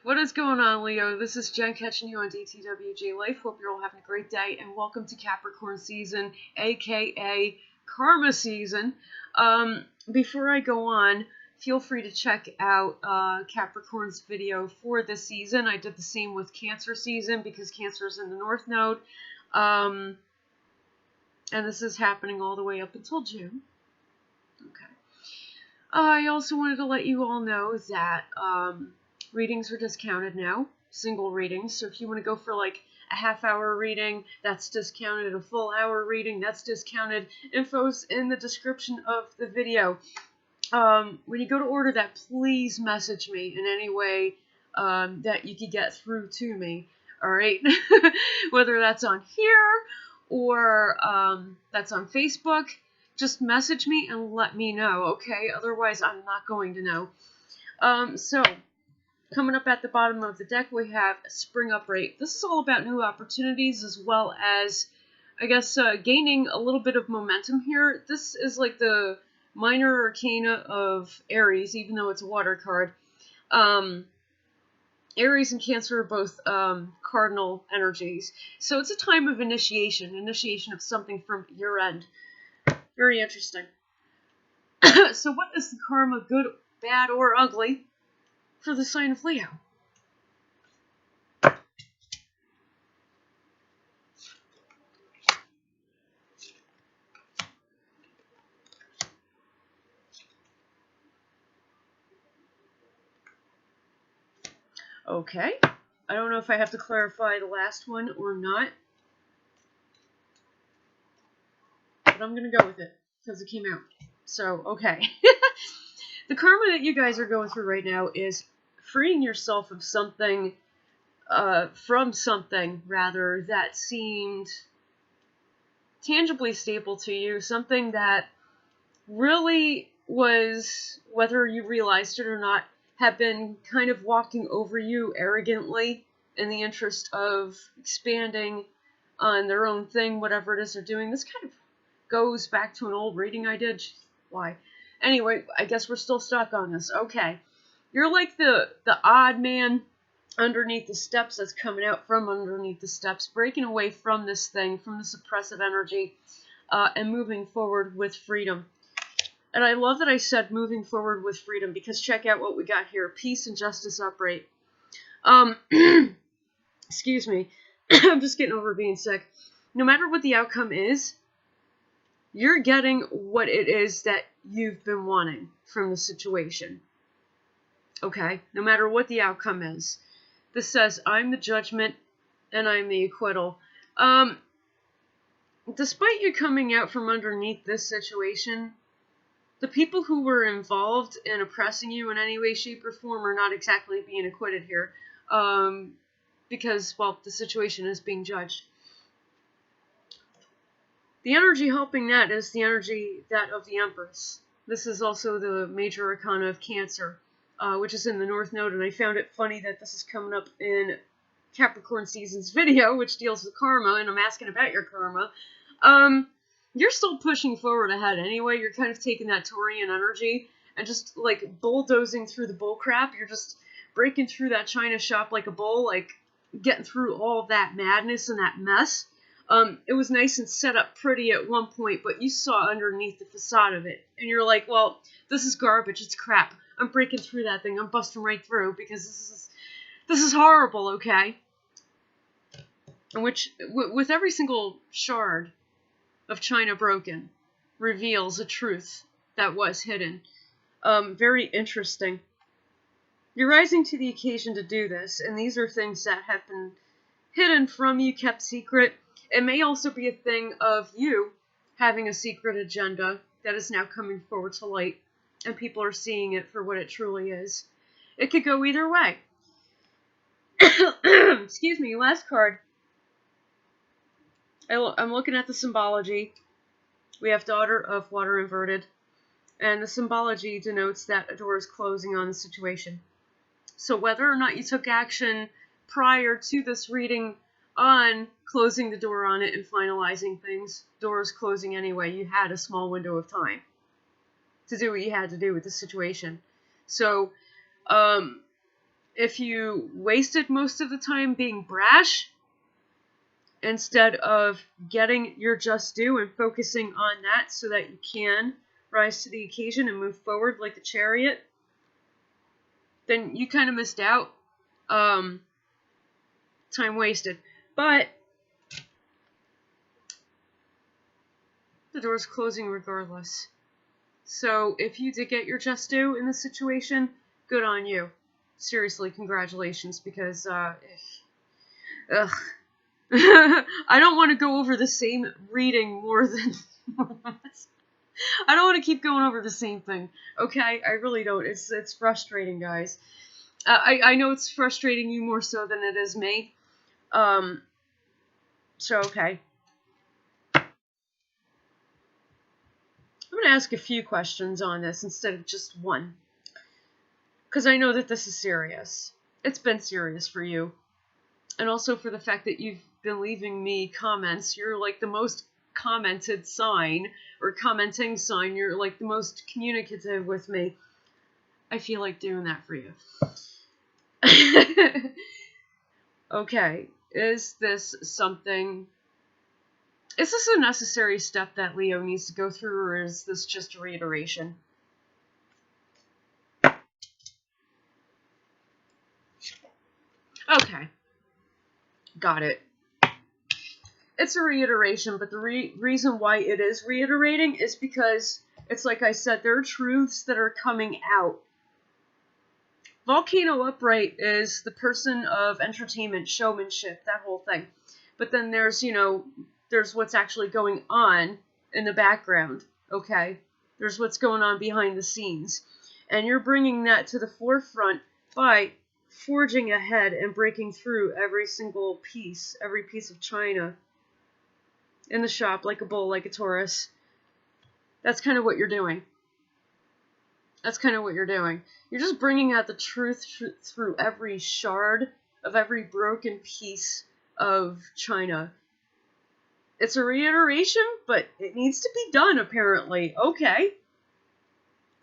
What is going on, Leo? This is Jen catching you on DTWJLife. Hope you're all having a great day, and welcome to Capricorn season, aka Karma season. Before I go on, feel free to check out Capricorn's video for this season. I did the same with Cancer season because Cancer is in the North Node. And this is happening all the way up until June. Okay. I also wanted to let you all know that readings are discounted now, single readings. So if you want to go for like a half-hour reading, that's discounted. A full hour reading, that's discounted. Info's in the description of the video. When you go to order that, please message me in any way that you can get through to me. All right, whether that's on here or that's on Facebook. Just message me and let me know, okay? Otherwise, I'm not going to know. So, coming up at the bottom of the deck, we have Spring Upright. This is all about new opportunities as well as, I guess, gaining a little bit of momentum here. This is like the minor arcana of Aries, even though it's a water card. Aries and Cancer are both cardinal energies. So it's a time of initiation of something from your end. Very interesting. So what is the karma, good, bad, or ugly, for the sign of Leo? Okay. I don't know if I have to clarify the last one or not. But I'm going to go with it because it came out. So, okay. The karma that you guys are going through right now is freeing yourself of something, from something, rather, that seemed tangibly stable to you. Something that really was, whether you realized it or not, have been kind of walking over you arrogantly in the interest of expanding on their own thing, whatever it is they're doing. This kind of goes back to an old reading I did. Why? Anyway, I guess we're still stuck on this. Okay. You're like the odd man underneath the steps that's coming out from underneath the steps, breaking away from this thing, from this oppressive energy, and moving forward with freedom. And I love that I said moving forward with freedom, because check out what we got here. Peace and justice upright. Excuse me. I'm just getting over being sick. No matter what the outcome is, you're getting what it is that you've been wanting from the situation. Okay? No matter what the outcome is. This says, I'm the judgment and I'm the acquittal. Despite you coming out from underneath this situation, the people who were involved in oppressing you in any way, shape, or form are not exactly being acquitted here. Because, well, the situation is being judged. The energy helping that is the energy that of the Empress. This is also the major arcana of Cancer, which is in the North Node, and I found it funny that this is coming up in Capricorn Season's video, which deals with karma, and I'm asking about your karma. You're still pushing forward ahead anyway. You're kind of taking that Taurian energy and just, like, bulldozing through the bullcrap. You're just breaking through that china shop like a bull, like, getting through all that madness and that mess. It was nice and set up pretty at one point, but you saw underneath the facade of it, and you're like, well, this is garbage, it's crap. I'm breaking through that thing, I'm busting right through, because this is horrible, okay? And which, with every single shard of china broken, reveals a truth that was hidden. Very interesting. You're rising to the occasion to do this, and these are things that have been hidden from you, kept secret. It may also be a thing of you having a secret agenda that is now coming forward to light, and people are seeing it for what it truly is. It could go either way. Excuse me, last card. I'm looking at the symbology. We have Daughter of Water inverted, and the symbology denotes that a door is closing on the situation. So whether or not you took action prior to this reading on closing the door on it and finalizing things, doors closing anyway, you had a small window of time to do what you had to do with the situation. So, if you wasted most of the time being brash, instead of getting your just due and focusing on that so that you can rise to the occasion and move forward like the chariot, then you kind of missed out. Time wasted. But the door's closing regardless. So if you did get your just due in this situation, good on you. Seriously, congratulations, because, ugh. I don't want to go over the same reading more than once. I don't want to keep going over the same thing, okay? I really don't. It's frustrating, guys. I know it's frustrating you more so than it is me. So, okay. I'm going to ask a few questions on this instead of just one. Because I know that this is serious. It's been serious for you. And also for the fact that you've been leaving me comments. You're like the most commented sign, or commenting sign. You're like the most communicative with me. I feel like doing that for you. Okay, is this a necessary step that Leo needs to go through, or is this just a reiteration? Okay, got it. It's a reiteration, but the reason why it is reiterating is because it's like I said, there are truths that are coming out. Volcano upright is the person of entertainment, showmanship, that whole thing. But then there's, there's what's actually going on in the background, okay? There's what's going on behind the scenes. And you're bringing that to the forefront by forging ahead and breaking through every single piece, every piece of china in the shop, like a bull, like a Taurus. That's kind of what you're doing. That's kind of what you're doing. You're just bringing out the truth through every shard of every broken piece of china. It's a reiteration, but it needs to be done, apparently. Okay.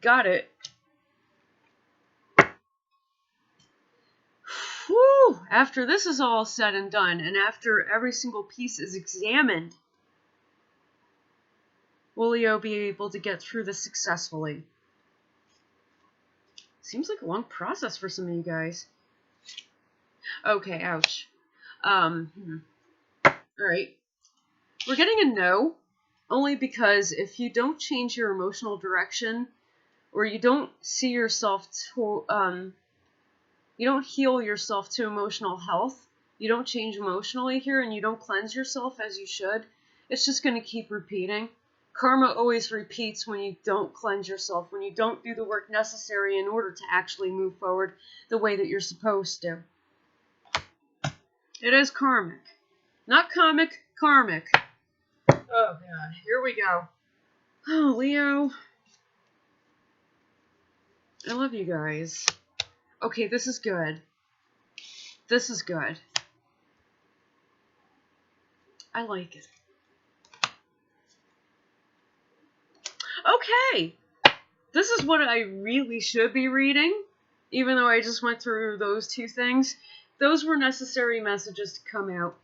Got it. Whew! After this is all said and done, and after every single piece is examined, will Leo be able to get through this successfully? Seems like a long process for some of you guys. Okay, ouch. Alright. We're getting a no, only because if you don't change your emotional direction, or you don't see yourself to, you don't heal yourself to emotional health, you don't change emotionally here, and you don't cleanse yourself as you should, it's just going to keep repeating. Karma always repeats when you don't cleanse yourself, when you don't do the work necessary in order to actually move forward the way that you're supposed to. It is karmic. Not comic, karmic. Oh, God. Here we go. Oh, Leo. I love you guys. Okay, this is good. This is good. I like it. Okay! This is what I really should be reading, even though I just went through those two things. Those were necessary messages to come out.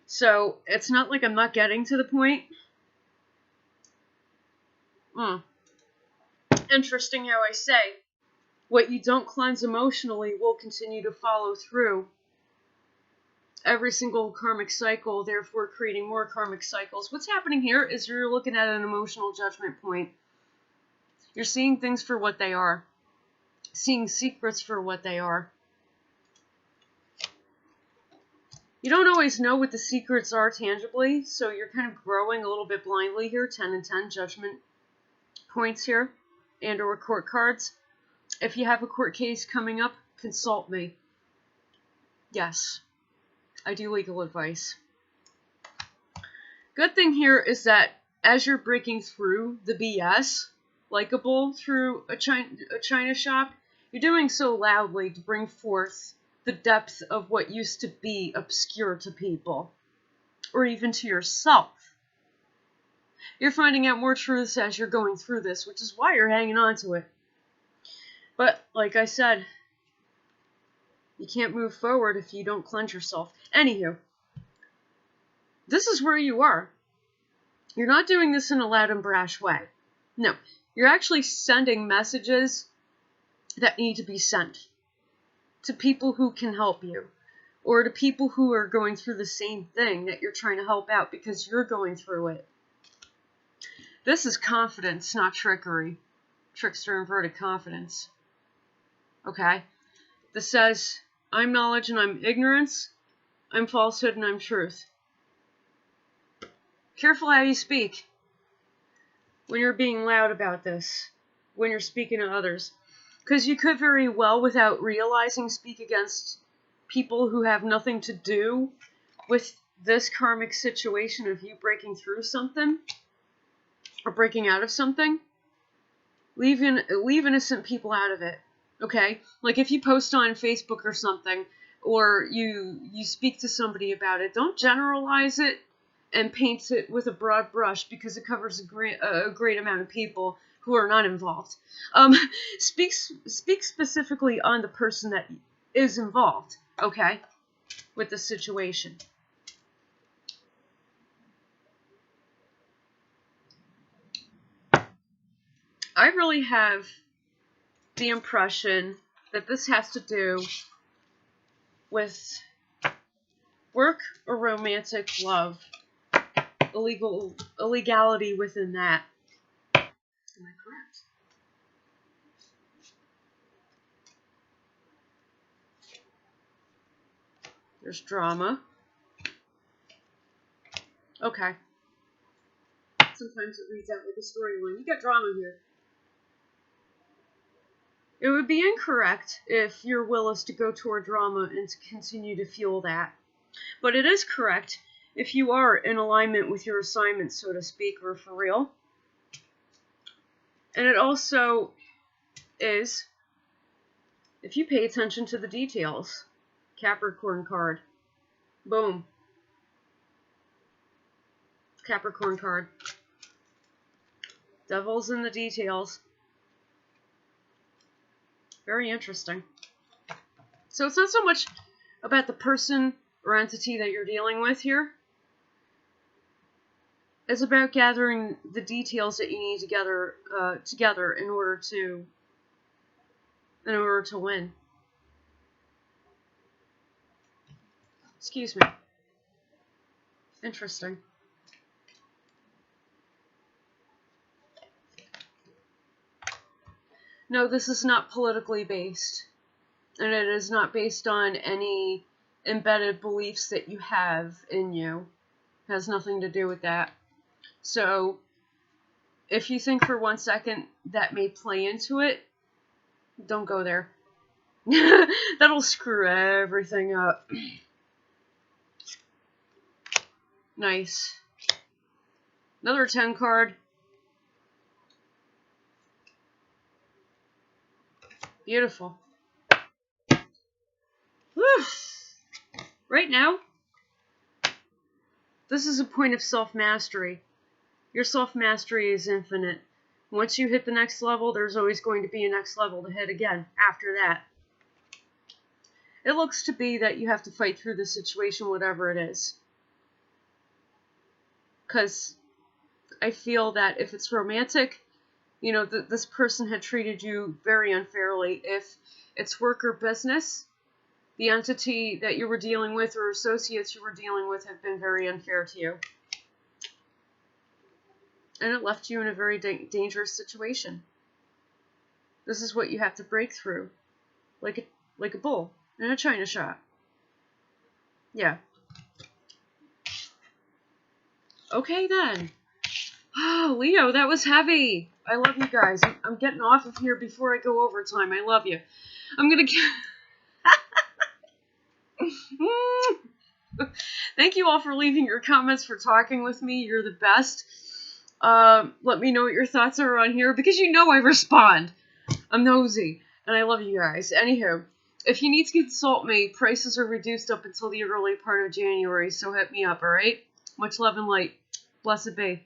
So, it's not like I'm not getting to the point. Interesting how I say, what you don't cleanse emotionally will continue to follow through. Every single karmic cycle, therefore creating more karmic cycles. What's happening here is you're looking at an emotional judgment point. You're seeing things for what they are. Seeing secrets for what they are. You don't always know what the secrets are tangibly, so you're kind of growing a little bit blindly here. 10 and 10 judgment points here, and or court cards. If you have a court case coming up, consult me. Yes, I do legal advice. Good thing here is that as you're breaking through the BS, likable through a china shop, you're doing so loudly to bring forth the depth of what used to be obscure to people, or even to yourself. You're finding out more truths as you're going through this, which is why you're hanging on to it. But, like I said, You can't move forward if you don't cleanse yourself. Anywho, this is where you are. You're not doing this in a loud and brash way. No, you're actually sending messages that need to be sent to people who can help you, or to people who are going through the same thing that you're trying to help out because you're going through it. This is confidence, not trickery. Trickster inverted confidence. Okay? This says, I'm knowledge and I'm ignorance. I'm falsehood and I'm truth. Careful how you speak when you're being loud about this, when you're speaking to others. Because you could very well, without realizing, speak against people who have nothing to do with this karmic situation of you breaking through something or breaking out of something. Leave innocent people out of it, okay? Like if you post on Facebook or something, or you speak to somebody about it, don't generalize it and paint it with a broad brush because it covers a great amount of people who are not involved. Speak specifically on the person that is involved, okay, with the situation. I really have the impression that this has to do with work or romantic love, illegality within that. Am I correct? There's drama. Okay. Sometimes it reads out like a storyline. You got drama here. It would be incorrect if your will is to go toward drama and to continue to fuel that. But it is correct if you are in alignment with your assignment, so to speak, or for real. And it also is if you pay attention to the details. Capricorn card. Boom. Capricorn card. Devil's in the details. Very interesting. So it's not so much about the person or entity that you're dealing with here. It's about gathering the details that you need together in order to win. Excuse me. Interesting. No, this is not politically based. And it is not based on any embedded beliefs that you have in you. It has nothing to do with that. So, if you think for 1 second that may play into it, don't go there. That'll screw everything up. Nice. Another 10 card. Beautiful. Whew. Right now, this is a point of self-mastery. Your self-mastery is infinite. Once you hit the next level, there's always going to be a next level to hit again after that. It looks to be that you have to fight through the situation, whatever it is. Because I feel that if it's romantic, you know, this person had treated you very unfairly. If it's work or business, the entity that you were dealing with or associates you were dealing with have been very unfair to you. And it left you in a very dangerous situation. This is what you have to break through. Like a bull in a china shop. Yeah. Okay then. Oh, Leo, that was heavy. I love you guys. I'm getting off of here before I go overtime. I love you. I'm gonna Thank you all for leaving your comments, for talking with me. You're the best. Let me know what your thoughts are on here, because you know I respond. I'm nosy, and I love you guys. Anywho, if you need to consult me, prices are reduced up until the early part of January, so hit me up, alright? Much love and light. Blessed be.